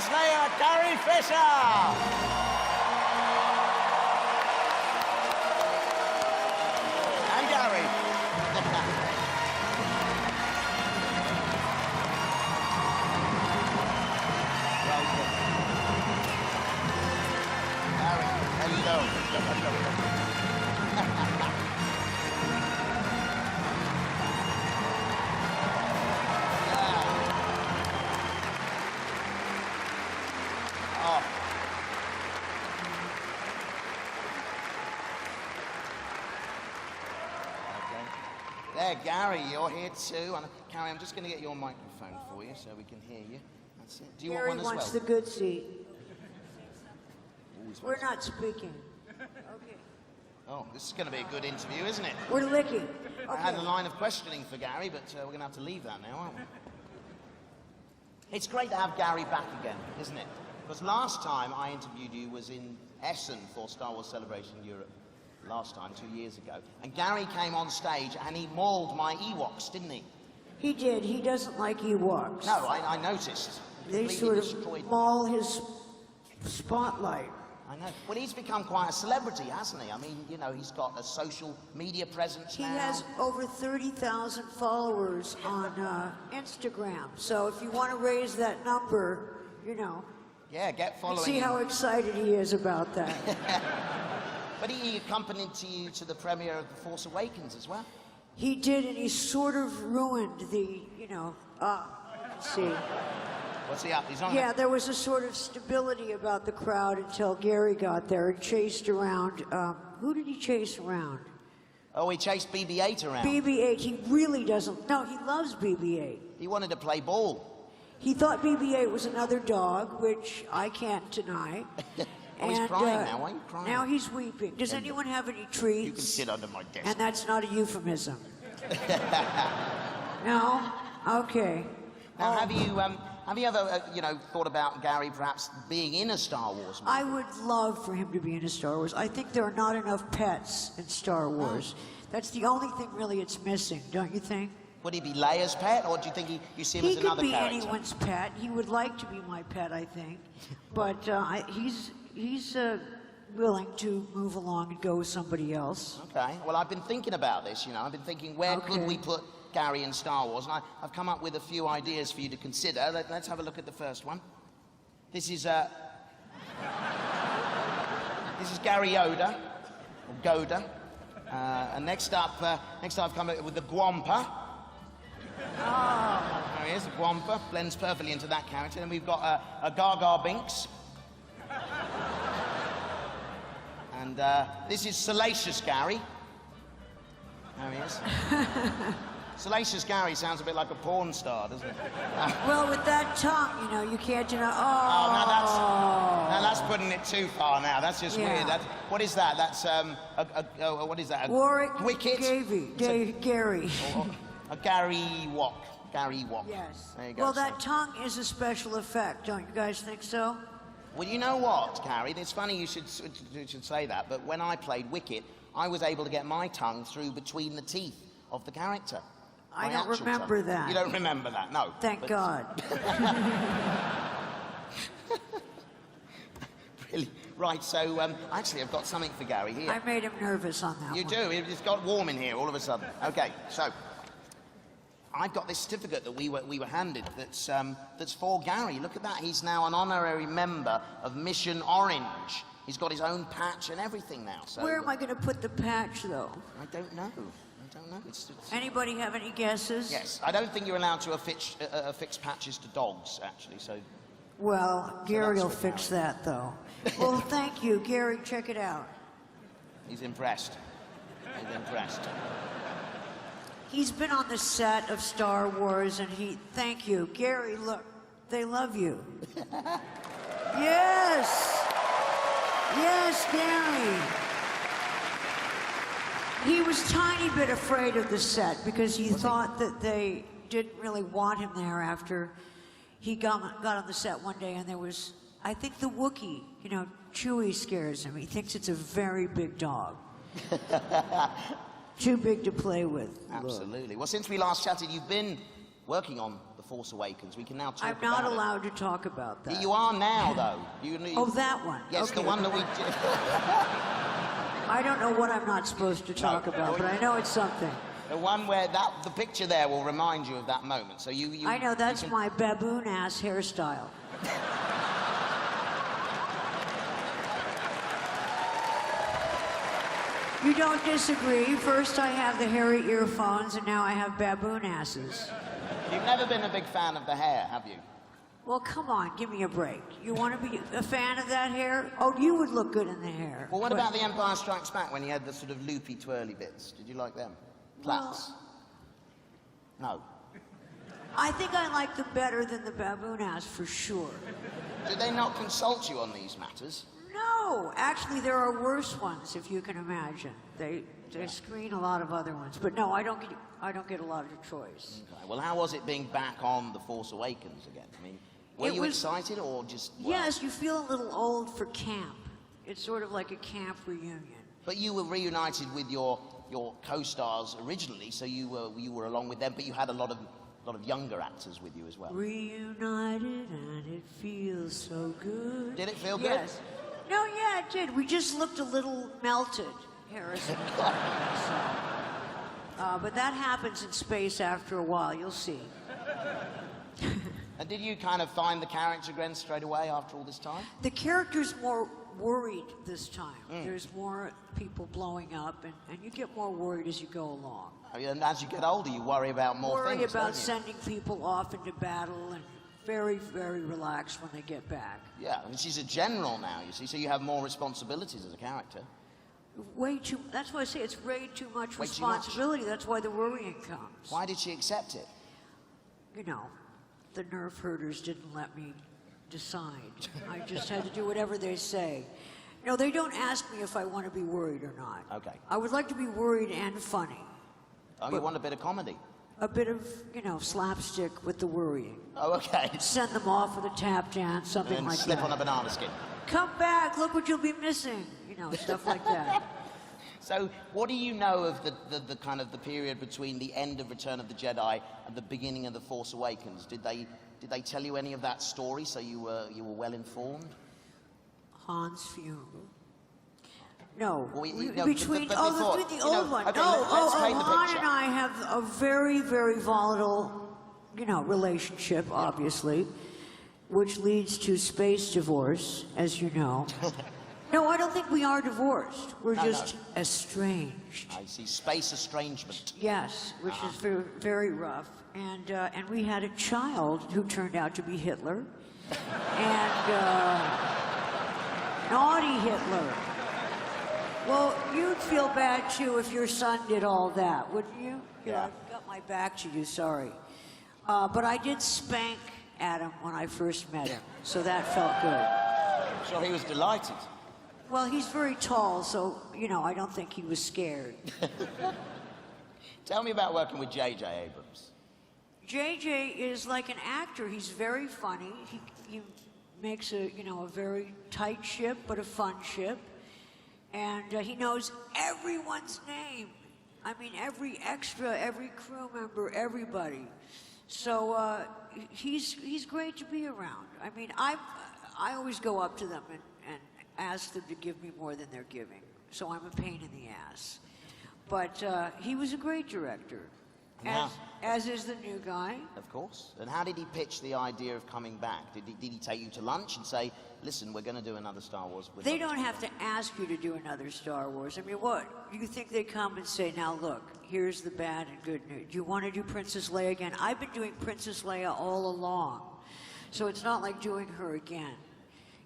Let's layer Carrie Fisher. And Gary. Welcome. Gary, hello. There, Gary, you're here too. And Carrie, I'm just going to get your microphone for you so we can hear you. That's it. Do you Gary want one as well? wants the good seat. Always We're wants- not speaking. Okay. Oh, this is going to be a good interview, isn't it? We're licking. I had a Okay. line of questioning for Gary, but we're going to have to leave that now, aren't we? It's great to have Gary back again, isn't it? Because last time I interviewed you was in Essen for Star Wars Celebration Europe. Last time, 2 years ago. And Gary came on stage and he mauled my Ewoks, didn't he? He did. He doesn't like Ewoks. No, I noticed. They Completely sort of destroyed. maul his spotlight. I know. Well, he's become quite a celebrity, hasn't he? I mean, you know, he's got a social media presence He now. has over 30,000 followers on Instagram. So if you want to raise that number, you know, Yeah, get following see him. how excited he is about that. But he accompanied you to the premiere of The Force Awakens as well. He did, and he sort of ruined the, you know, let's see. What's he up? He's on. Yeah, there was a sort of stability about the crowd until Gary got there and chased around. Who did he chase around? Oh, he chased BB-8 around. BB-8. He really doesn't. No, he loves BB-8. He wanted to play ball. He thought BB-8 was another dog, which I can't deny. Oh, he's crying now. Why are you crying? Now he's weeping. Does anyone have any treats? You can sit under my desk. And that's not a euphemism. No? Okay. Now, have you ever, you know, thought about Gary perhaps being in a Star Wars movie? I would love for him to be in a Star Wars. I think there are not enough pets in Star Wars. That's the only thing really it's missing, don't you think? Would he be Leia's pet, or do you think you see him He as could another be character? anyone's pet. He would like to be my pet, I think. But he's willing to move along and go with somebody else. Okay. Well, I've been thinking about this, you know. I've been thinking, where could we put Gary in Star Wars? And I've come up with a few ideas for you to consider. Let's have a look at the first one. This is Gary Yoda, or Goda. And next up, I've come up with the Gwampa. Oh. There he is, the Gwampa. Blends perfectly into that character. Then we've got a Gaga Binks. And this is Salacious Gary. There he is. Salacious Gary sounds a bit like a porn star, doesn't it? Well, with that tongue, you know, you can't deny. Oh, now that's putting it too far. Now that's just Yeah. weird. What is that? That's what is that? Warwick Wicket. Gary. A Gary Walk. Gary Walk. Yes. There you go. Well, that tongue is a special effect, don't you guys think so? Well, you know what, Carrie? It's funny you should say that, but when I played Wicket, I was able to get my tongue through between the teeth of the character. I My don't actual remember tongue. that. You don't remember that, no. Thank God. Really? Right, so actually I've got something for Gary here. I made him nervous on that You one. do. It's got warm in here all of a sudden. Okay, so I've got this certificate that we were handed that's for Gary. Look at that. He's now an honorary member of Mission Orange. He's got his own patch and everything now. So Where am I going to put the patch, though? I don't know. I don't know. It's Anybody have any guesses? yes. I don't think you're allowed to affix patches to dogs, actually. So Well, Gary will for fix Gary. that, though. Well, thank you. Gary, check it out. he's impressed. He's impressed. He's been on the set of Star Wars, and thank you. Gary, look, they love you. Yes! Yes, Gary. He was tiny bit afraid of the set because he thought that they didn't really want him there after he got on the set one day and there was, I think the Wookiee, you know, Chewie scares him. He thinks it's a very big dog. Too big to play with. Absolutely. Well, since we last chatted, you've been working on The Force Awakens. We can now talk I'm about not it. allowed to talk about that. You are now, though. Oh, that one. Yes, okay. the one that we did. I don't know what I'm not supposed to talk about, but I know it's something. The one where the picture there will remind you of that moment. So you I know, that's my baboon-ass hairstyle. You don't disagree. First I have the hairy earphones, and now I have baboon asses. You've never been a big fan of the hair, have you? Well, come on, give me a break. You want to be a fan of that hair? Oh, you would look good in the hair. Well, what about The Empire Strikes Back when you had the sort of loopy, twirly bits? Did you like them? Plaits? No. I think I like them better than the baboon ass, for sure. Did they not consult you on these matters? No, actually, there are worse ones, if you can imagine. They screen a lot of other ones, but no, I don't get a lot of choice. Okay. Well, how was it being back on The Force Awakens again? I mean, were you excited or just... Well, yes, you feel a little old for camp. It's sort of like a camp reunion. But you were reunited with your co-stars originally, so you were along with them, but you had a lot of younger actors with you as well. Reunited and it feels so good. Did it feel good? Yes. No, yeah, it did. We just looked a little melted, Harrison. But that happens in space after a while. You'll see. And did you kind of find the character again straight away after all this time? The character's more worried this time. There's more people blowing up, and you get more worried as you go along. I mean, and as you get older, you worry about more things, Worry about don't you? sending people off into battle, and very, very relaxed when they get back. Yeah, and she's a general now, you see, so you have more responsibilities as a character. Way too. That's why I say it's way too much Way too much. responsibility. That's why the worrying comes. Why did she accept it? You know, the nerf herders didn't let me decide. I just had to do whatever they say. No, they don't ask me if I want to be worried or not. Okay. I would like to be worried and funny. Oh, you want a bit of comedy? A bit of, slapstick with the worrying. Oh, okay. Send them off with a tap dance, something And like slip that. on a banana skin. Come back, look what you'll be missing. Stuff like that. So, what do you know of the kind of the period between the end of Return of the Jedi and the beginning of The Force Awakens? Did they tell you any of that story so you were well informed? Han's funeral. No, Well, between the old one. Okay, No, let's paint the Han picture. and I have a very, very volatile, relationship, obviously, which leads to space divorce, as you know. No, I don't think we are divorced. We're just estranged. I see. Space estrangement. Yes, which is very, very rough. And we had a child who turned out to be Hitler, and naughty Hitler. Well, you'd feel bad too if your son did all that, wouldn't you? Yeah. I got my back to you, sorry. But I did spank Adam when I first met him, so that felt good. I'm sure he was delighted. Well, he's very tall, so, I don't think he was scared. Tell me about working with J.J. Abrams. J.J. is like an actor. He's very funny. He makes a very tight ship, but a fun ship. And he knows everyone's name. I mean, every extra, every crew member, everybody. So he's great to be around. I mean, I always go up to them and ask them to give me more than they're giving. So I'm a pain in the ass. But he was a great director, as is the new guy. Of course. And how did he pitch the idea of coming back? Did he take you to lunch and say, listen, we're going to do another Star Wars? They don't have to ask you to do another Star Wars. I mean, what? You think they come and say, now look, here's the bad and good news. Do you want to do Princess Leia again? I've been doing Princess Leia all along. So it's not like doing her again.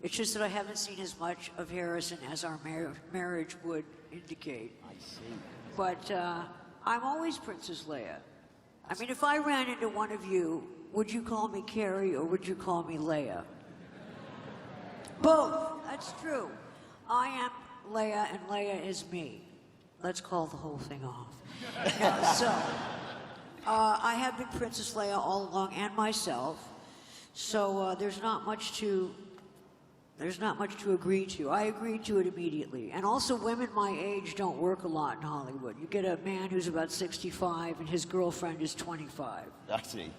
It's just that I haven't seen as much of Harrison as our marriage would indicate. I see. But I'm always Princess Leia. I mean, if I ran into one of you, would you call me Carrie or would you call me Leia? Both. That's true. I am Leia and Leia is me. Let's call the whole thing off. I have been Princess Leia all along and myself. So there's not much to agree to. I agreed to it immediately. And also, women my age don't work a lot in Hollywood. You get a man who's about 65 and his girlfriend is 25. I see.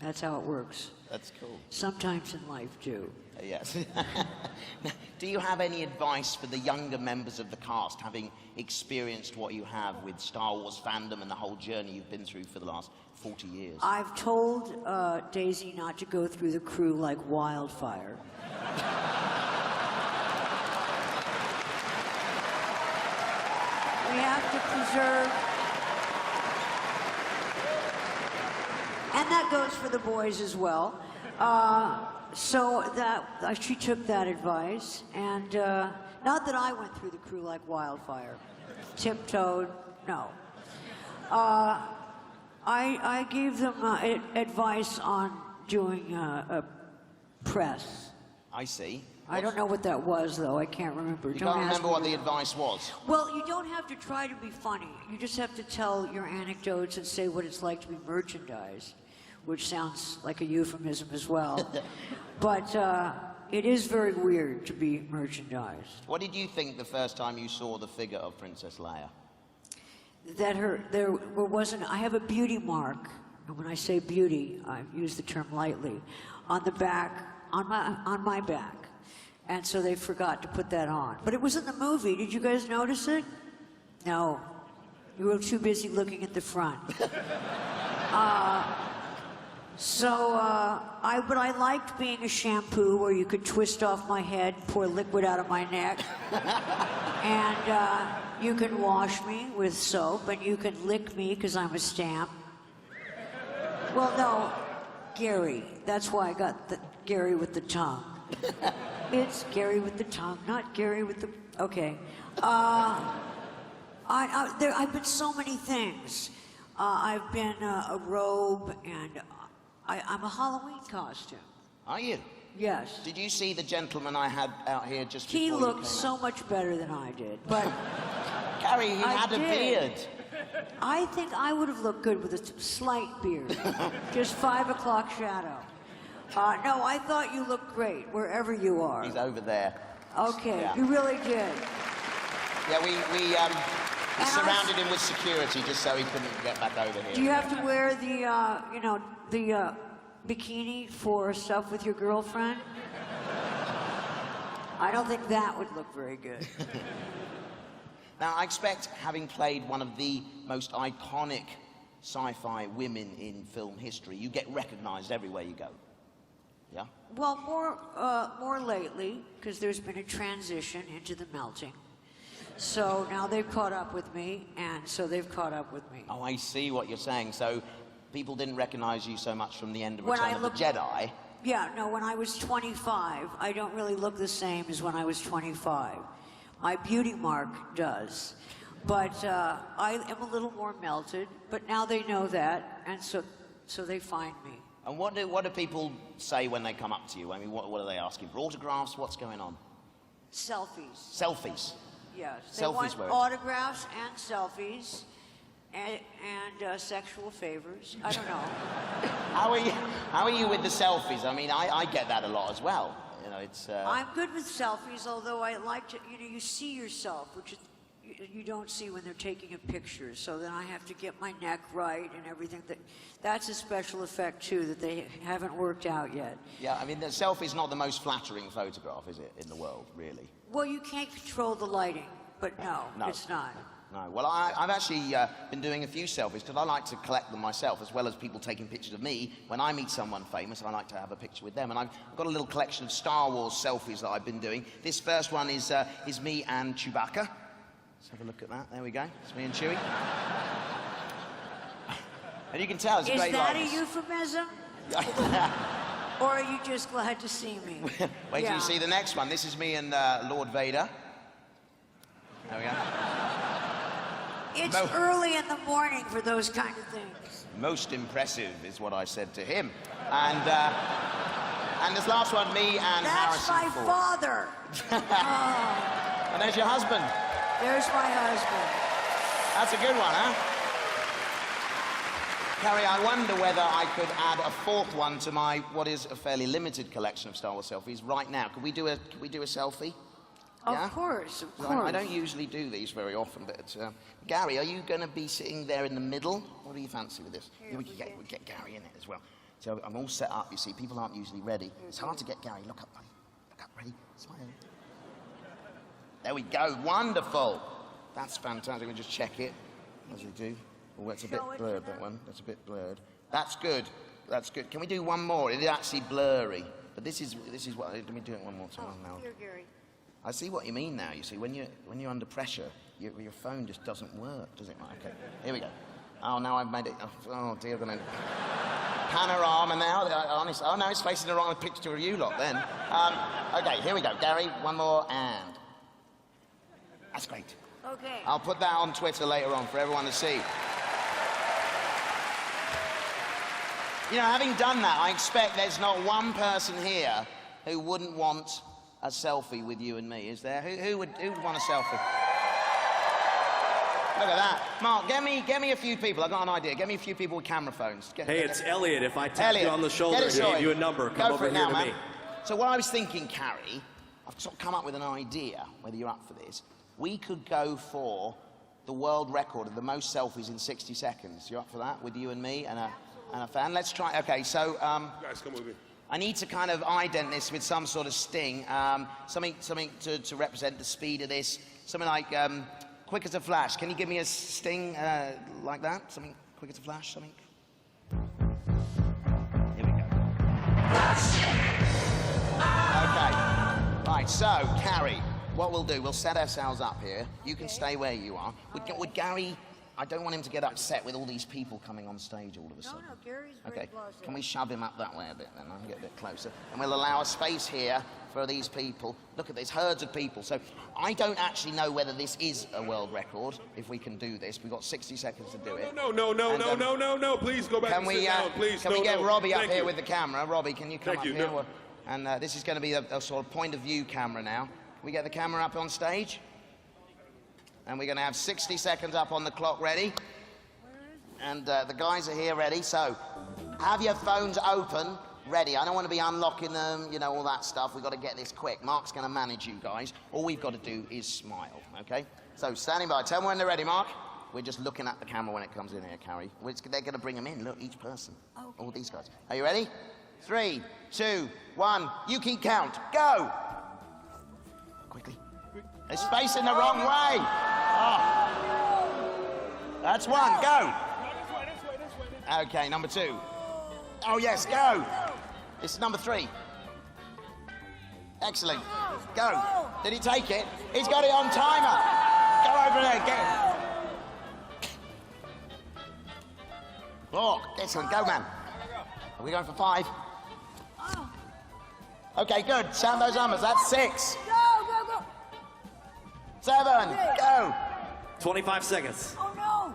That's how it works. That's cool. Sometimes in life, too. Yes. Do you have any advice for the younger members of the cast, having experienced what you have with Star Wars fandom and the whole journey you've been through for the last 40 years? I've told Daisy not to go through the crew like wildfire. We have to preserve... And that goes for the boys as well. So she took that advice, and not that I went through the crew like wildfire. Tiptoed, no. I gave them advice on doing a press. I see. I don't know what that was, though. I can't remember. You can't remember what the advice was? Well, you don't have to try to be funny. You just have to tell your anecdotes and say what it's like to be merchandised, which sounds like a euphemism as well. But it is very weird to be merchandised. What did you think the first time you saw the figure of Princess Leia? That there wasn't... I have a beauty mark, and when I say beauty, I use the term lightly, on the back, on my back. And so they forgot to put that on. But it was in the movie. Did you guys notice it? No. You were too busy looking at the front. But I liked being a shampoo where you could twist off my head, pour liquid out of my neck. And you can wash me with soap, and you can lick me because I'm a stamp. Well, no, Gary. That's why I got the Gary with the tongue. It's Gary with the tongue, not Gary with the... Okay. I've been so many things. I've been a robe, and I'm a Halloween costume. Are you? Yes. Did you see the gentleman I had out here just before He you looked came so out? much better than I did, but... Carrie, he had a beard. I think I would have looked good with a slight beard. Just 5 o'clock shadow. No, I thought you looked great, wherever you are. He's over there. Okay, Yeah. you really did. Yeah, we surrounded him with security just so he couldn't get back over here. Do you have to wear the, the bikini for stuff with your girlfriend? I don't think that would look very good. Now, I expect, having played one of the most iconic sci-fi women in film history, you get recognized everywhere you go. Yeah? Well, more lately, because there's been a transition into the melting. So now they've caught up with me, and so they've caught up with me. Oh, I see what you're saying. So people didn't recognize you so much from the end of When Return of the Jedi. Yeah, no, when I was 25, I don't really look the same as when I was 25. My beauty mark does. But I am a little more melted, but now they know that, and so they find me. And what do people say when they come up to you? I mean, what are they asking for? Autographs? What's going on? Selfies. Selfies? Yes. Selfies They want were it? autographs and selfies and sexual favors. I don't know. How are you with the selfies? I mean, I get that a lot as well. You know, it's... I'm good with selfies, although I like to, you see yourself, which is, you don't see when they're taking a picture. So then I have to get my neck right and everything. That's a special effect, too, that they haven't worked out yet. Yeah, I mean, the selfie's not the most flattering photograph, is it, in the world, really? Well, you can't control the lighting, but no. It's not. No. Well, I've actually been doing a few selfies because I like to collect them myself, as well as people taking pictures of me. When I meet someone famous, I like to have a picture with them. And I've got a little collection of Star Wars selfies that I've been doing. This first one is me and Chewbacca. Let's have a look at that. There we go. It's me and Chewie. And you can tell it's a great likeness. Is that a euphemism? Or are you just glad to see me? Wait till you see the next one. This is me and Lord Vader. There we go. It's early in the morning for those kind of things. Most impressive is what I said to him. And this last one, me and That's Harrison my Ford. father. And there's your husband. There's my husband. That's a good one, huh? Carrie, I wonder whether I could add a fourth one to my, what is a fairly limited collection of Star Wars selfies right now. Could we do a selfie? Of course, of course. I don't usually do these very often, but Gary, are you going to be sitting there in the middle? What do you fancy with this? Here, we could get Gary in it as well. So I'm all set up, you see. People aren't usually ready. It's hard to get Gary. Look up, buddy. Look up, ready? Smile. There we go. Wonderful. That's fantastic. We'll just check it, as we do. Oh, that's a bit blurred, that one. That's a bit blurred. That's good. That's good. Can we do one more? It is actually blurry. But this is what... Let me do it one more time now. Here, Gary. I see what you mean now. You see, when you're under pressure, your phone just doesn't work, does it? Okay, here we go. Oh, now I've made it. Oh dear, I'm gonna panorama now. Honest. Oh no, it's facing the wrong picture of you lot then. Okay, here we go, Gary. One more, and that's great. Okay. I'll put that on Twitter later on for everyone to see. You know, having done that, I expect there's not one person here who wouldn't want a selfie with you and me, is there? Who would want a selfie? Look at that. Mark, get me a few people. I've got an idea. Get me a few people with camera phones. It's Elliot. If I tap you on the shoulder and give you a number, come over here to me. So what I was thinking, Carrie, I've sort of come up with an idea, whether you're up for this. We could go for the world record of the most selfies in 60 seconds. You up for that? With you and me and a fan? Let's try. Okay, so... guys, come with me. I need to kind of ident this with some sort of sting, something to represent the speed of this, something like quick as a flash. Can you give me a sting like that? Something quick as a flash, something? Here we go. Okay. Right, so, Carrie, what we'll do, we'll set ourselves up here. You can stay where you are. Would Gary... I don't want him to get upset with all these people coming on stage all of a sudden. No, Gary's very close. Can we shove him up that way a bit then? I can get a bit closer. And we'll allow a space here for these people. Look at this, herds of people. So I don't actually know whether this is a world record, if we can do this. We've got 60 seconds to do it. No. Please go back and sit down, please. Can we get Robbie up here with the camera? Robbie, can you come up here? No. And this is going to be a sort of point of view camera now. Can we get the camera up on stage? And we're going to have 60 seconds up on the clock ready. And the guys are here ready. So have your phones open, ready. I don't want to be unlocking them, you know, all that stuff. We've got to get this quick. Mark's going to manage you guys. All we've got to do is smile, okay? So standing by. Tell me when they're ready, Mark. We're just looking at the camera when it comes in here, Carrie. They're going to bring them in. Look, each person. Okay. All these guys. Are you ready? 3, 2, 1. You keep count. Go! Quickly. It's facing the wrong way. Oh. That's one. Go. Okay, number 2. Oh, yes, go. This is number 3. Excellent. Go. Did he take it? He's got it on timer. Go over there. Get. Oh, excellent. Go, man. Are we going for 5? Okay, good. Sound those numbers. That's 6. Go. 7. Go. 25 seconds. Oh, no.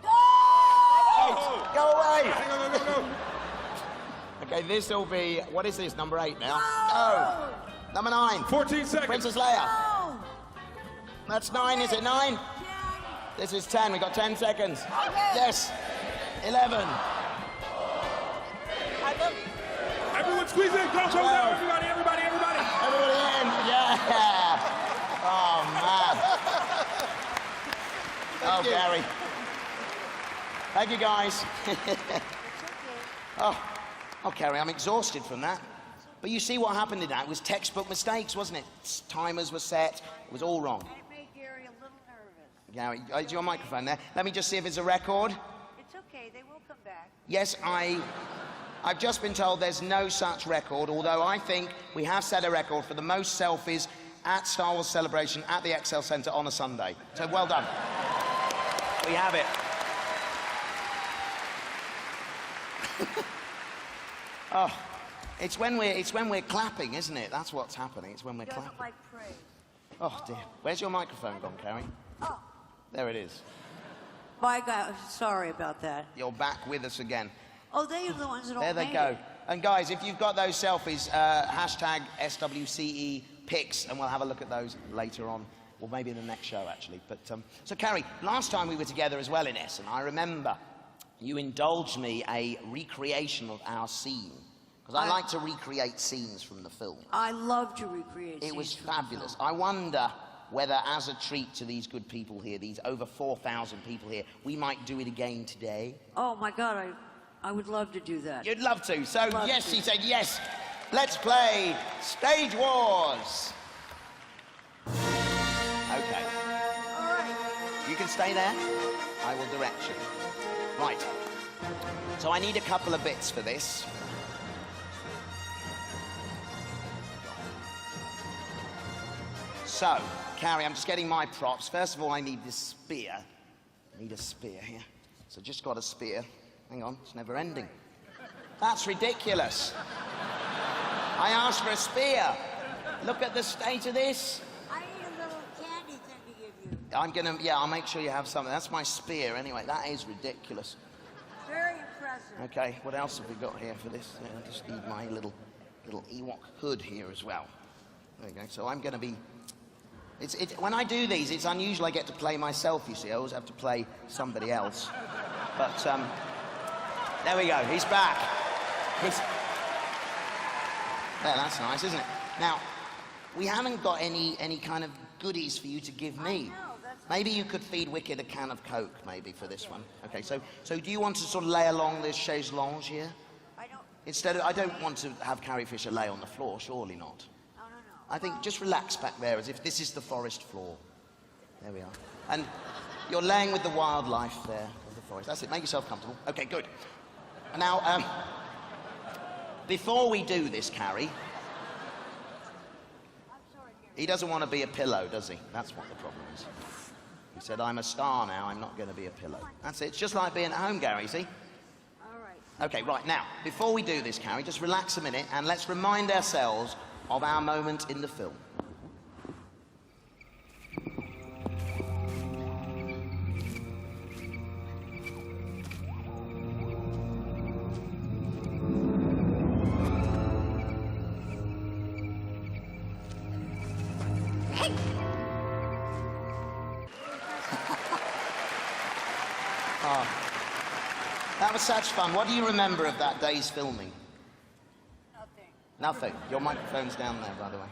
Go. Go away. Go. Okay, this will be, what is this, number 8 now? Go. Number 9. 14 seconds. Princess Leia. No. That's 9, is it 9? 10. This is 10, we got 10 seconds. Okay. Yes. 11. Everyone squeeze in. Go now. Everybody. Everybody in. Yeah. Oh, man. Oh, Gary. Thank you, guys. Oh, Carrie, I'm exhausted from that. But you see what happened in that? It was textbook mistakes, wasn't it? Timers were set. It was all wrong. It made Gary a little nervous. Gary, is your microphone there? Let me just see if it's a record. It's okay. They will come back. Yes, I've just been told there's no such record, although I think we have set a record for the most selfies at Star Wars Celebration at the XL Centre on a Sunday. So well done. We have it. Oh, it's when we're clapping, isn't it? That's what's happening. It's when we're clapping. Doesn't like praise. Oh dear. Where's your microphone gone, Carrie? Oh. There it is. My God, sorry about that. You're back with us again. Oh, they are the ones that all There they made go. it. And guys, if you've got those selfies, hashtag SWCE pics, and we'll have a look at those later on, or maybe in the next show, actually. But so, Carrie, last time we were together as well in Essen, I remember you indulged me a recreation of our scene, because I like to recreate scenes from the film. I love to recreate It was scenes from the fabulous. film. I wonder whether, as a treat to these good people here, these over 4,000 people here, we might do it again today. Oh, my God, I would love to do that. You'd love to. So, Love yes, to. he said yes. Let's play Stage Wars. Okay. All right. You can stay there. I will direct you. Right. So I need a couple of bits for this. So, Carrie, I'm just getting my props. First of all, I need this spear. I need a spear here. So just got a spear. Hang on, it's never ending. That's ridiculous. I asked for a spear. Look at the state of this. I need a little candy thing to give you. I'll make sure you have something. That's my spear anyway. That is ridiculous. Very impressive. Okay, what else have we got here for this? I just need my little Ewok hood here as well. There you go. So I'm going to be... when I do these, it's unusual I get to play myself, you see. I always have to play somebody else. But, there we go. He's back. There, that's nice, isn't it? Now, we haven't got any kind of goodies for you to give me. I know, that's... Maybe you could feed Wicked a can of Coke, maybe, for this one. Okay, so do you want to sort of lay along this chaise longue here? I don't want to have Carrie Fisher lay on the floor, surely not. No. I think just relax back there as if this is the forest floor. There we are. And you're laying with the wildlife there of the forest. That's it, make yourself comfortable. Okay, good. Now, before we do this, Carrie, he doesn't want to be a pillow, does he? That's what the problem is. He said, I'm a star now, I'm not going to be a pillow. That's it, it's just like being at home, Gary, see? All right. Okay, right, now, before we do this, Carrie, just relax a minute and let's remind ourselves of our moment in the film. That was such fun. What do you remember of that day's filming? Nothing. Your microphone's down there, by the way.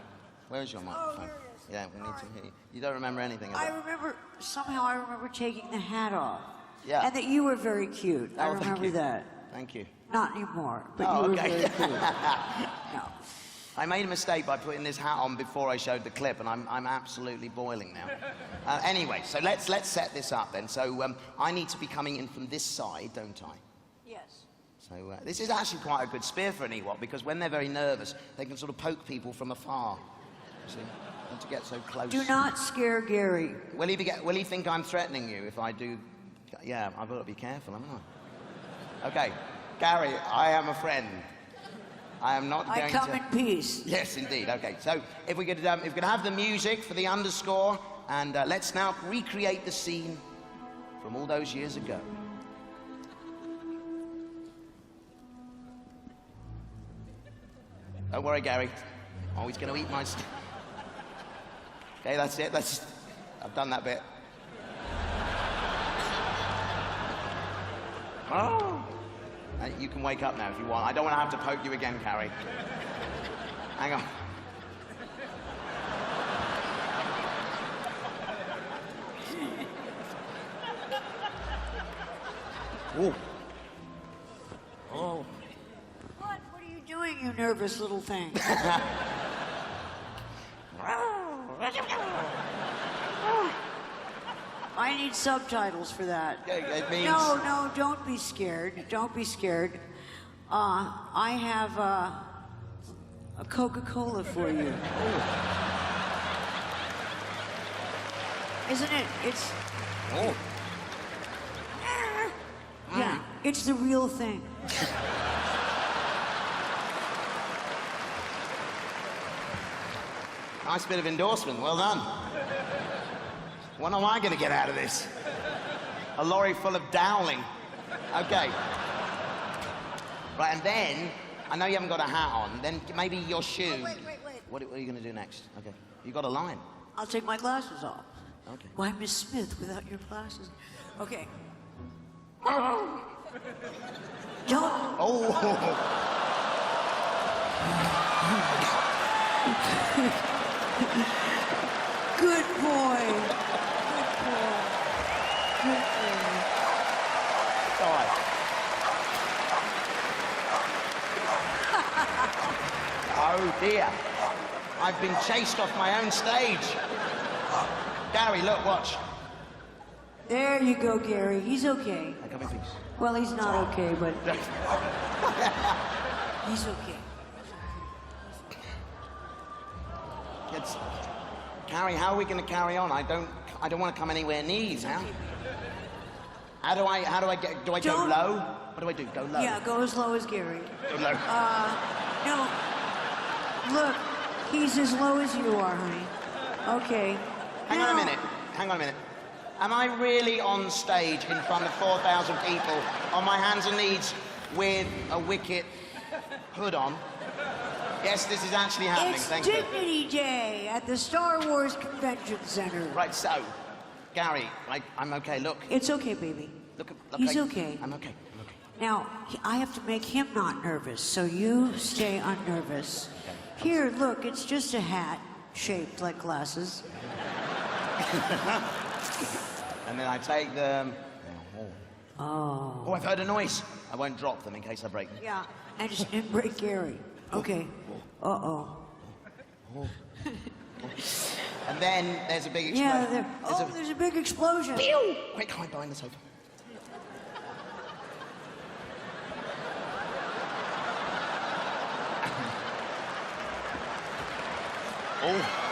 Where is your microphone? Here it is. Yeah, we need to hear you. You don't remember anything of I it? remember taking the hat off. Yeah. And that you were very cute. I thank remember you. that. Thank you. Not anymore, but Oh, you were okay. very cute. No. I made a mistake by putting this hat on before I showed the clip, and I'm absolutely boiling now. Anyway, so let's set this up then. So I need to be coming in from this side, don't I? Yes. So this is actually quite a good spear for an Ewok, because when they're very nervous, they can sort of poke people from afar. You see? Not to get so close. Do not scare Gary. Will he think I'm threatening you if I do? Yeah, I've got to be careful, haven't I? Okay, Gary, I am a friend. I am not going to... I come in peace. Yes, indeed. Okay, so if we could have the music for the underscore, and let's now recreate the scene from all those years ago. Don't worry, Gary. Oh, he's going to eat my... Okay, that's it. I've done that bit. Oh! You can wake up now if you want. I don't want to have to poke you again, Carrie. Hang on. Ooh. Oh. What are you doing, you nervous little thing? I need subtitles for that. It means... No, don't be scared. Don't be scared. I have a Coca-Cola for you. Isn't it? It's... Oh. Yeah, it's the real thing. Nice bit of endorsement. Well done. What am I going to get out of this? A lorry full of dowling. Okay. Right, and then, I know you haven't got a hat on, then maybe your shoe... Oh, wait. What are you going to do next? Okay. You got a line. I'll take my glasses off. Okay. Why, Miss Smith, without your glasses? Okay. Don't... Oh! Good boy. Good boy. All right. Oh dear. I've been chased off my own stage. Gary, look, watch. There you go, Gary. He's okay. Come in, please. Well, he's not okay, but he's okay. Carrie, how are we going to carry on? I don't want to come anywhere near you now. How do I go low? What do I do? Go low? Yeah, go as low as Gary. Go low. No. Look, he's as low as you are, honey. Okay. Hang on a minute. Am I really on stage in front of 4,000 people on my hands and knees with a wicket hood on? Yes, this is actually happening. It's Thank you. Dignity Day at the Star Wars Convention Center. Right, so, Gary, I'm okay. Look. It's okay, baby. Look, He's okay. I'm okay. Now, I have to make him not nervous, so you stay unnervous. Okay. Here, look, it's just a hat shaped like glasses. And then I take them. Oh. Oh, I've heard a noise. I won't drop them in case I break them. Yeah, and break Gary. Okay. Uh-oh. And then there's a big explosion. Yeah, there's a big explosion. Pew! Quick, hide behind the sofa. Oh.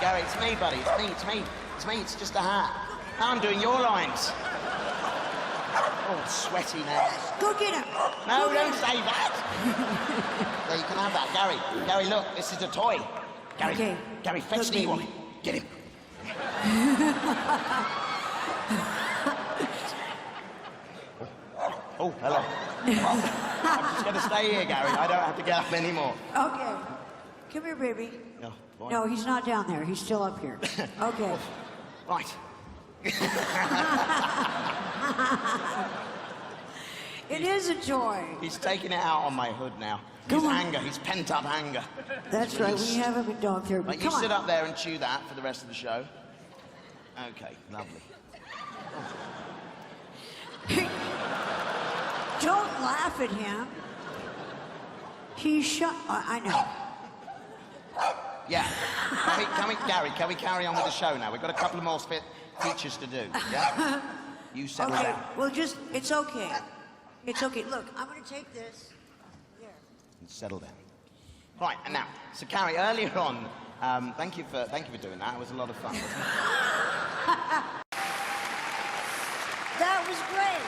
Gary, it's me, buddy. It's me. It's just a hat. I'm doing your lines. Oh, it's sweaty now. Go get him. No, don't say that. There, you can have that, Gary. Gary, look, this is a toy. Gary, Okay. Gary, fetch the Ewok. Get him. Oh, hello. I'm just going to stay here, Gary. I don't have to get up anymore. Okay. Come here, baby. No, he's not down there. He's still up here. Okay. Right. It is a toy. He's taking it out on my hood now. His anger, his pent-up anger. That's right. We have him in dog therapy. Right, you sit up there and chew that for the rest of the show. Okay, lovely. Don't laugh at him. He's shut. I know. Yeah. Gary, can we carry on with the show now? We've got a couple of more features to do. Yeah? You settle Okay. down. Well, it's okay. It's okay. Look, I'm going to take this. There. And settle down. Right, and now, so Carrie, earlier on, thank you for doing that. It was a lot of fun, wasn't it? That was great.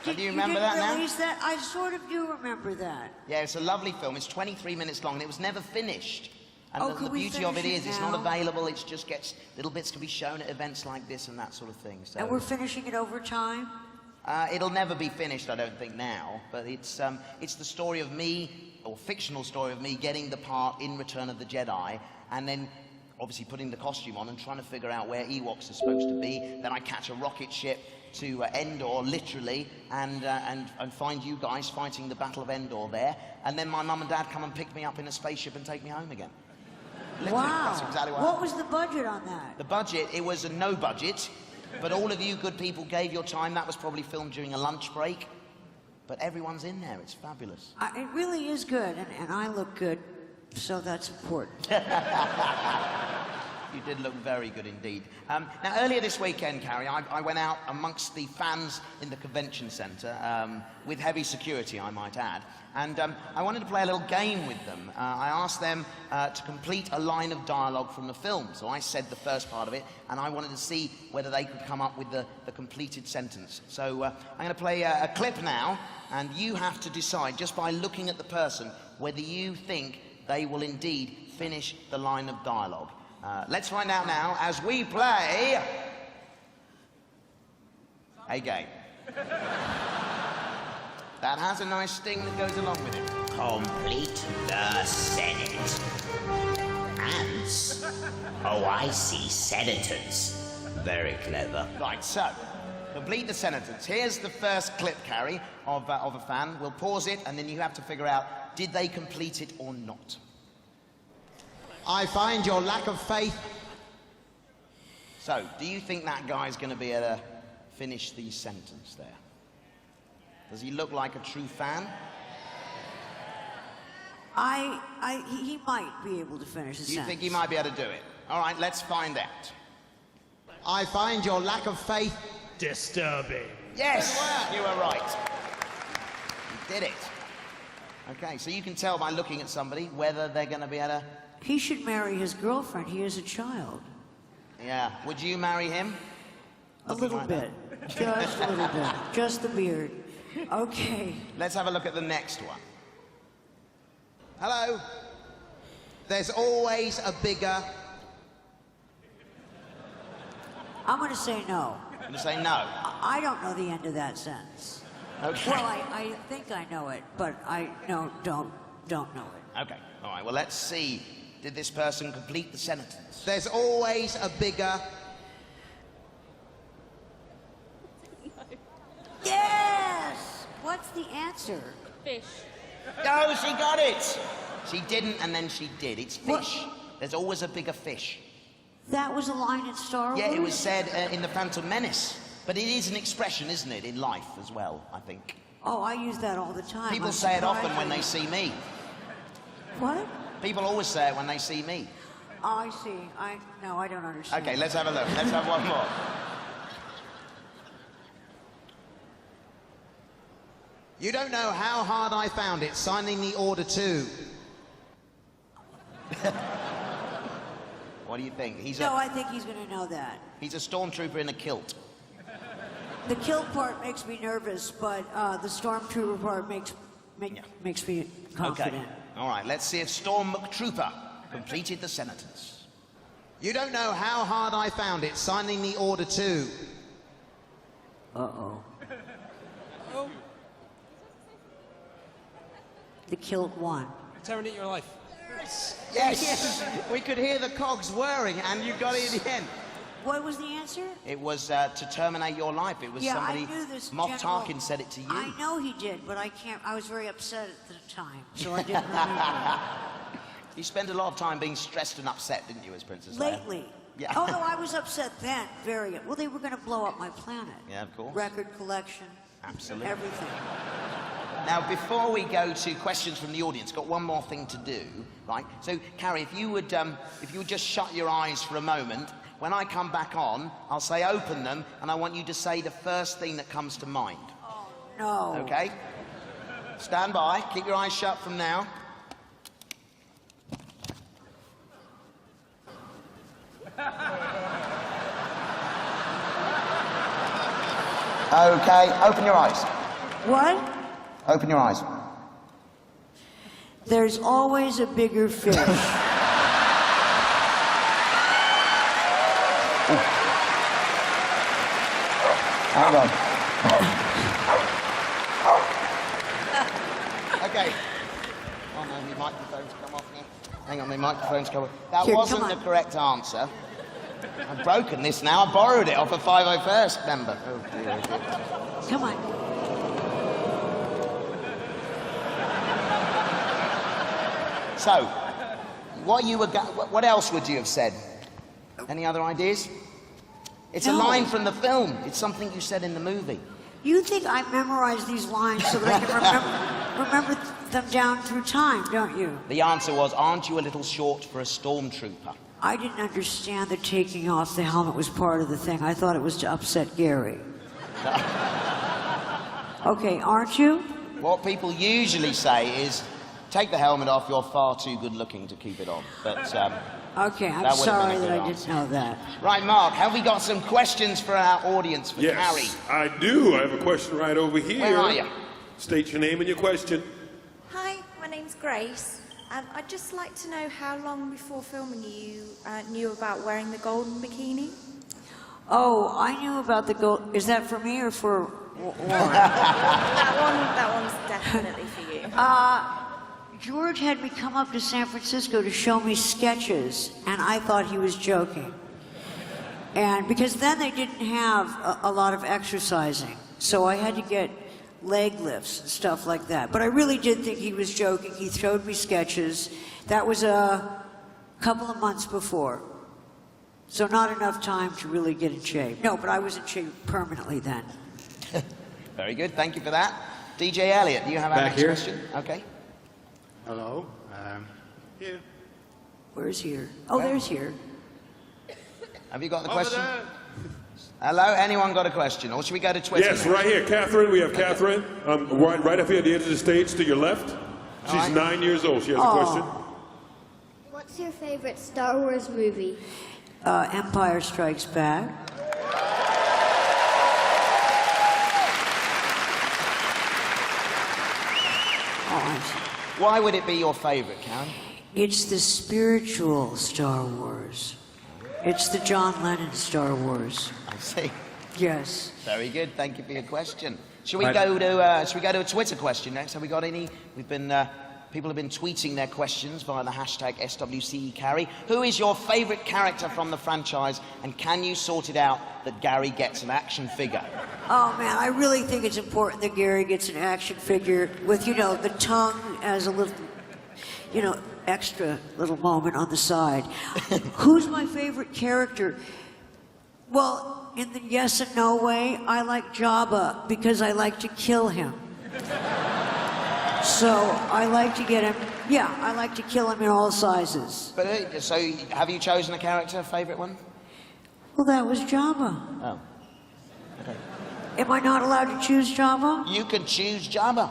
Do you remember that now? Release that? I sort of do remember that. Yeah, it's a lovely film. It's 23 minutes long, and it was never finished. And the we beauty of it finish is, it it's not now? available. It just gets little bits can be shown at events like this and that sort of thing. So And we're finishing it over time? it'll never be finished, I don't think now. But it's the story of me, or fictional story of me, getting the part in Return of the Jedi, and then obviously putting the costume on and trying to figure out where Ewoks are supposed to be. Then I catch a rocket ship to Endor, literally, and find you guys fighting the Battle of Endor there. And then my mum and dad come and pick me up in a spaceship and take me home again. Literally, Wow. that's exactly What was the budget on that? The budget, it was a no budget, but all of you good people gave your time. That was probably filmed during a lunch break. But everyone's in there. It's fabulous. It really is good, and I look good, so that's important. You did look very good indeed. Now, earlier this weekend, Carrie, I went out amongst the fans in the convention centre, with heavy security, I might add, and I wanted to play a little game with them. I asked them to complete a line of dialogue from the film. So I said the first part of it, and I wanted to see whether they could come up with the completed sentence. So I'm going to play a clip now, and you have to decide, just by looking at the person, whether you think they will indeed finish the line of dialogue. Let's find out now as we play a game. That has a nice sting that goes along with it. Complete the Senate. Ants? Oh, I see. Senators. Very clever. Right, so, complete the sentence. Here's the first clip, Carrie, of a fan. We'll pause it, and then you have to figure out, did they complete it or not? I find your lack of faith. So, do you think that guy's going to be able to finish the sentence there? Does he look like a true fan? He might be able to finish the sentence. You think he might be able to do it? All right, let's find out. I find your lack of faith disturbing. Yes, you were right. You did it. Okay, so you can tell by looking at somebody whether they're going to be able to... He should marry his girlfriend. He has a child. Yeah. Would you marry him? A little bit. Just a little bit. Just the beard. Okay. Let's have a look at the next one. Hello. There's always a bigger... I'm going to say no. You're going to say no? I don't know the end of that sentence. Okay. Well, I think I know it, but I don't know it. Okay. All right, well, let's see. Did this person complete the sentence? There's always a bigger... Yes! What's the answer? Fish. No, she got it! She didn't, and then she did. It's fish. What? There's always a bigger fish. That was a line in Star Wars? Yeah, it was said in The Phantom Menace. But it is an expression, isn't it, in life as well, I think. Oh, I use that all the time. People I'm say it surprised. often when they see me. What? People always say it when they see me. Oh, I see. No, I don't understand. Okay, let's have a look. Let's have one more. You don't know how hard I found it signing the order too. What do you think? I think he's going to know that. He's a stormtrooper in a kilt. The kilt part makes me nervous, but the stormtrooper part makes me confident. Okay. All right, let's see if Storm McTrooper completed the sentence. You don't know how hard I found it signing the order too. Uh-oh. The kilt won. Terminate your life. Yes! We could hear the cogs whirring, and you got it in the end. What was the answer? It was to terminate your life. It was somebody... I knew this Moff general, Tarkin said it to you. I know he did, but I was very upset at the time, so I didn't remember. You spent a lot of time being stressed and upset, didn't you, as Princess Leia? Lately. Yeah. Oh, no, I was upset then. Well, they were going to blow up my planet. Yeah, of course. Record collection. Absolutely. Everything. Now, before we go to questions from the audience, got one more thing to do, right? So, Carrie, if you would just shut your eyes for a moment, when I come back on, I'll say open them, and I want you to say the first thing that comes to mind. Oh, no. Okay? Stand by. Keep your eyes shut from now. Okay, open your eyes. What? Open your eyes. There's always a bigger fish. Hang on. Okay. Oh no, my microphone's come off now. Hang on, my microphone's come off. That Here, wasn't the correct answer. I've broken this now. I borrowed it off a 501st member. Oh dear, oh dear. Come on. So, what else would you have said? Any other ideas? It's No. a line from the film. It's something you said in the movie. You think I memorize these lines so that I can remember them down through time, don't you? The answer was, aren't you a little short for a stormtrooper? I didn't understand that taking off the helmet was part of the thing. I thought it was to upset Gary. Okay, aren't you? What people usually say is, take the helmet off, you're far too good looking to keep it on. But, okay, I'm that would have sorry been a that good I didn't know that. Right, Mark, have we got some questions for our audience for Carrie? Yes, I do. I have a question right over here. Where are you? State your name and your question. Hi, my name's Grace. I'd just like to know how long before filming you knew about wearing the golden bikini? Oh, I knew about the gold. Is that for me or for Warren? That one's definitely for you. George had me come up to San Francisco to show me sketches, and I thought he was joking. And because then they didn't have a lot of exercising, so I had to get leg lifts and stuff like that. But I really did think he was joking. He showed me sketches. That was a couple of months before. So not enough time to really get in shape. No, but I was in shape permanently then. Very good, thank you for that. DJ Elliott, do you have our next question? Okay. Hello. Here. Where's here? Oh, there's here. Have you got the question? Hello, anyone got a question? Or should we go to Twitter? Yes, right here. Catherine, we have Catherine. Right up here at the end of the stage to your left. She's 9 years old. She has a question. What's your favorite Star Wars movie? Empire Strikes Back. Why would it be your favorite, Karen? It's the spiritual Star Wars. It's the John Lennon Star Wars. I see. Yes. Very good. Thank you for your question. Should we go to a Twitter question next? Have we got any? We've been people have been tweeting their questions via the hashtag #SWCECarrie. Who is your favourite character from the franchise, and can you sort it out that Gary gets an action figure? Oh man, I really think it's important that Gary gets an action figure with, you know, the tongue as a little, you know, extra little moment on the side. Who's my favorite character? Well, in the yes and no way, I like Jabba because I like to kill him. So I like to get him, yeah, I like to kill him in all sizes. But so, have you chosen a character, favourite one? Well, that was Jabba. Oh. Okay. Am I not allowed to choose Jabba? You can choose Jabba.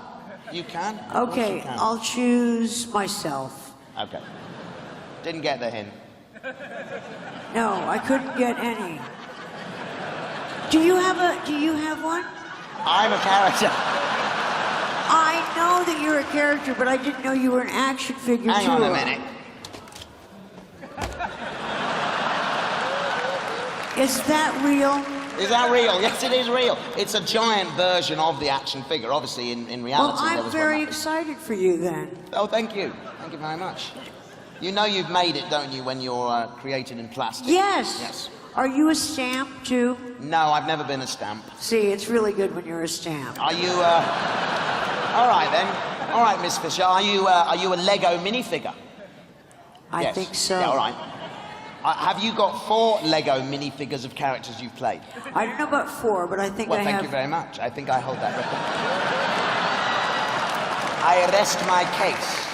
You can. Okay, you can. I'll choose myself. Okay. Didn't get the hint. No, I couldn't get any. Do you have one? I'm a character. I know that you're a character, but I didn't know you were an action figure too. Hang on a minute. Is that real? Is that real? Yes, it is real. It's a giant version of the action figure. Obviously, in reality, Well, there I'm was very one that- excited for you then. Oh, thank you. Thank you very much. You know you've made it, don't you, when you're created in plastic? Yes. Yes. Are you a stamp too? No, I've never been a stamp. See, it's really good when you're a stamp. Are you, all right then. All right, Miss Fisher. Are you a Lego minifigure? I Yes. think so. Yeah, all right. Have you got 4 Lego minifigures of characters you've played? I don't know about 4, but I think Well, I thank have. you very much. I think I hold that record. I rest my case.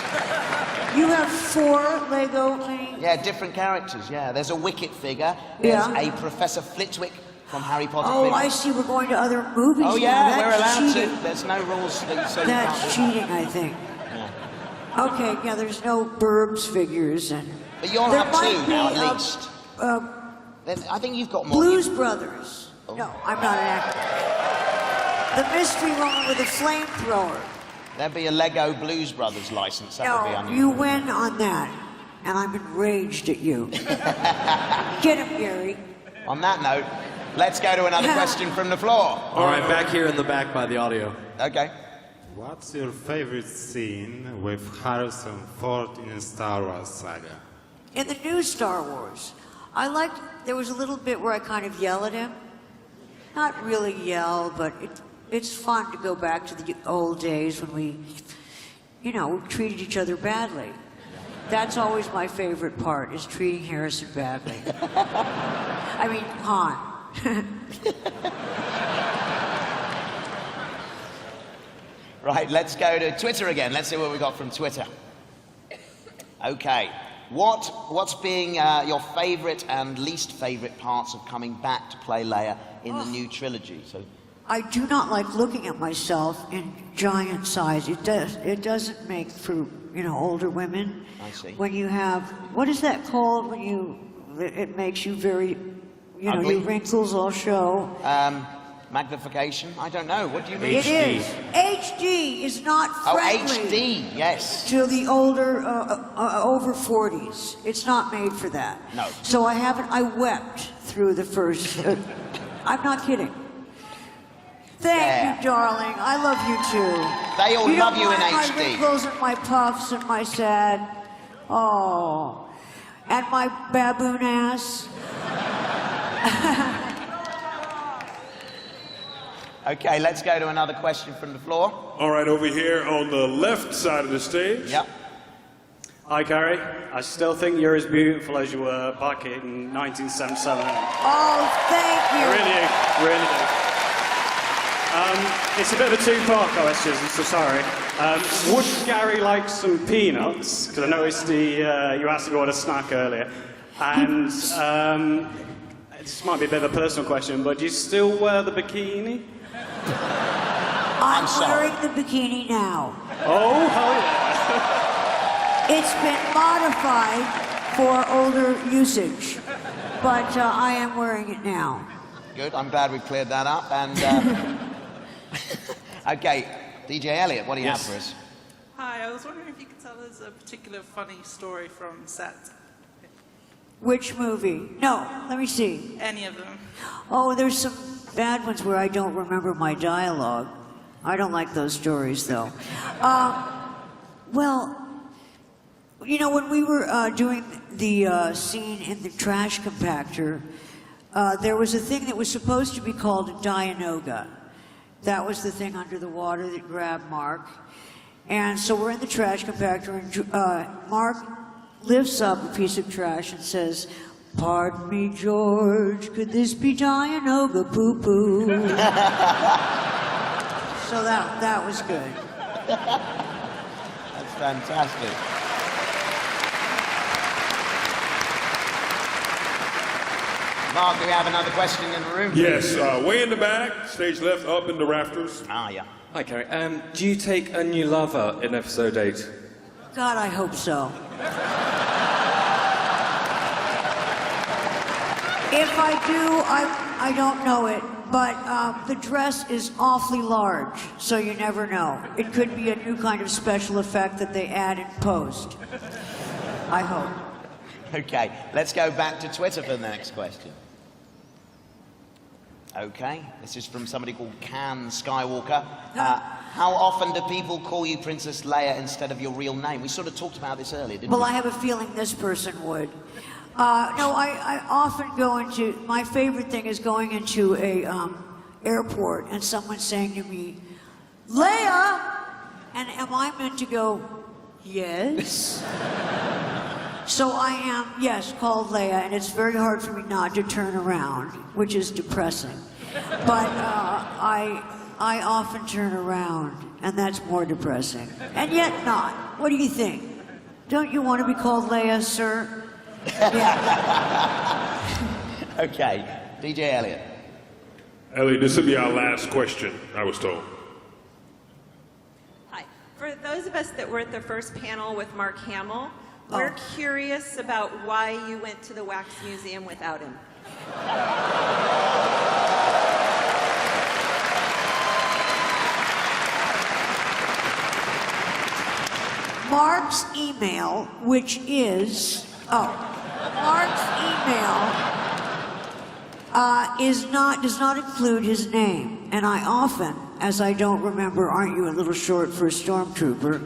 You have 4 Lego mini. Yeah, different characters, yeah. There's a Wicket figure. There's Yeah. a Professor Flitwick from Harry Potter Oh, figure. I see. We're going to other movies Oh, now. yeah, we're That's allowed cheating. to. There's no rules that say you That's can't do that. cheating, I think. Okay, yeah, there's no Burbs figures and. But you'll There have might 2 be, now, at least. Then I think you've got more. Blues Brothers. No, I'm not an actor. The mystery woman with a flamethrower. There'd be a Lego Blues Brothers license. That would be No, unusual. you win on that, and I'm enraged at you. Get him, Gary. On that note, let's go to another question from the floor. All right, back here in the back by the audio. Okay. What's your favorite scene with Harrison Ford in the Star Wars saga? In the new Star Wars, there was a little bit where I kind of yell at him. Not really yell, but it's fun to go back to the old days when we, you know, treated each other badly. That's always my favorite part, is treating Harrison badly. I mean, Han. Right, let's go to Twitter again. Let's see what we got from Twitter. Okay. What's being your favourite and least favourite parts of coming back to play Leia in the new trilogy? So, I do not like looking at myself in giant size. It doesn't make for, you know, older women. I see. When you have, what is that called when it makes you very, you know, Ugly? your wrinkles all show. magnification? I don't know. What do you mean? It is. HD is not friendly. Oh, HD, yes. To the older, over 40s. It's not made for that. No. So I wept through the first, I'm not kidding. Thank you, darling. I love you too. They all love you in My HD. wrinkles and my puffs and my sad, oh, and my baboon ass. Okay, let's go to another question from the floor. All right, over here on the left side of the stage. Yep. Hi, Carrie. I still think you're as beautiful as you were back in 1977. Oh, thank you. I really do. It's a bit of a two-part question, so sorry. Would Gary like some peanuts? Because I noticed you asked if you wanted a snack earlier. And this might be a bit of a personal question, but do you still wear the bikini? I'm wearing the bikini now. Oh, hell yeah. It's been modified for older usage, but I am wearing it now. Good, I'm glad we've cleared that up. And okay, DJ Elliot, what do you have for us? Hi, I was wondering if you could tell us a particular funny story from set. Which movie? No, let me see. Any of them. Oh, there's some bad ones where I don't remember my dialogue. I don't like those stories, though. Well, you know, when we were doing the scene in the trash compactor, there was a thing that was supposed to be called a Dianoga. That was the thing under the water that grabbed Mark. And so we're in the trash compactor, and Mark lifts up a piece of trash and says, "Pardon me, George, could this be Dianoga poo-poo?" So that was good. That's fantastic. Mark, do we have another question in the room? Yes, way in the back, stage left, up in the rafters. Ah, yeah. Hi, Carrie. Do you take a new lover in episode 8? God, I hope so. If I do, I don't know it, but the dress is awfully large, so you never know. It could be a new kind of special effect that they add in post. I hope. Okay, let's go back to Twitter for the next question. Okay, this is from somebody called Can Skywalker. How often do people call you Princess Leia instead of your real name? We sort of talked about this earlier, didn't we? Well, I have a feeling this person would. No, I often go into, my favorite thing is going into a airport and someone saying to me, "Leia!" And am I meant to go, "Yes"? So I am, yes, called Leia, and it's very hard for me not to turn around, which is depressing. But I often turn around, and that's more depressing. And yet not. What do you think? Don't you want to be called Leia, sir? Yeah. Okay, DJ Elliot. Elliot, this will be our last question, I was told. Hi. For those of us that were at the first panel with Mark Hamill, we're curious about why you went to the Wax Museum without him. Mark's email, which is, Mark's email does not include his name. And I often, as I don't remember, aren't you a little short for a stormtrooper,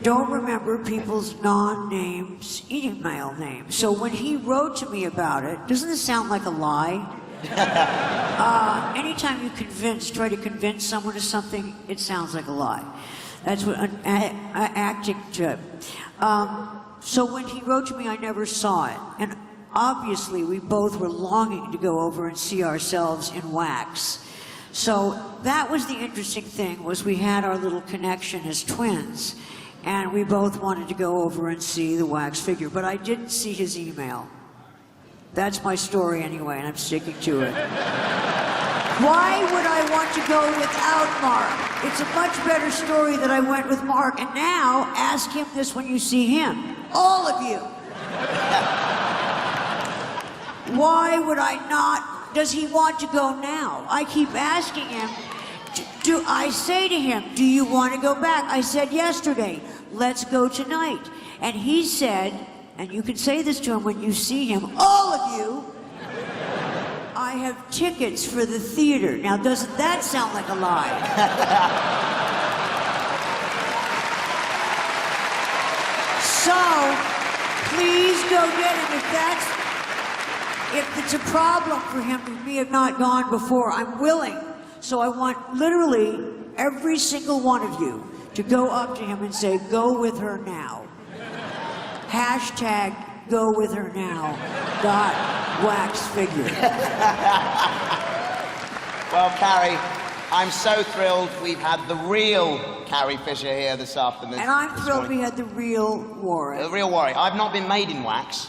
don't remember people's non-names, email names. So when he wrote to me about it, doesn't this sound like a lie? Anytime you try to convince someone of something, it sounds like a lie. That's what an acting tip. So when he wrote to me, I never saw it. And obviously, we both were longing to go over and see ourselves in wax. So that was the interesting thing, was we had our little connection as twins. And we both wanted to go over and see the wax figure, but I didn't see his email. That's my story anyway, and I'm sticking to it. Why would I want to go without Mark? It's a much better story that I went with Mark, and now ask him this when you see him. All of you. Why would I not? Does he want to go now? I keep asking him. I say to him, "Do you want to go back?" I said yesterday, "Let's go tonight." And he said, and you can say this to him when you see him, all of you, "I have tickets for the theater." Now, doesn't that sound like a lie? So, please go get him. If it's a problem for him with me have not gone before, I'm willing. So I want literally every single one of you to go up to him and say, "Go with her now." hashtag go with her now dot wax figure. Well, Carrie, I'm so thrilled we've had the real Carrie Fisher here this afternoon. And I'm thrilled we had the real Warwick. The real Warwick. I've not been made in wax.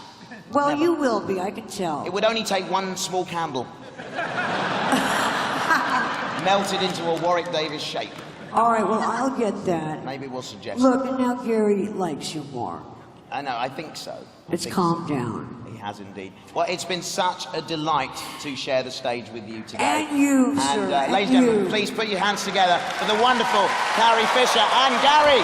Well, Never. you will be, I can tell. It would only take one small candle. Melted into a Warwick Davis shape. All right, well, I'll get that. Maybe we'll suggest Look, and now Gary likes you more. I know, I think so. It's calmed down. He has indeed. Well, it's been such a delight to share the stage with you today. And you, sir. And ladies and gentlemen, please put your hands together for the wonderful Carrie Fisher and Gary.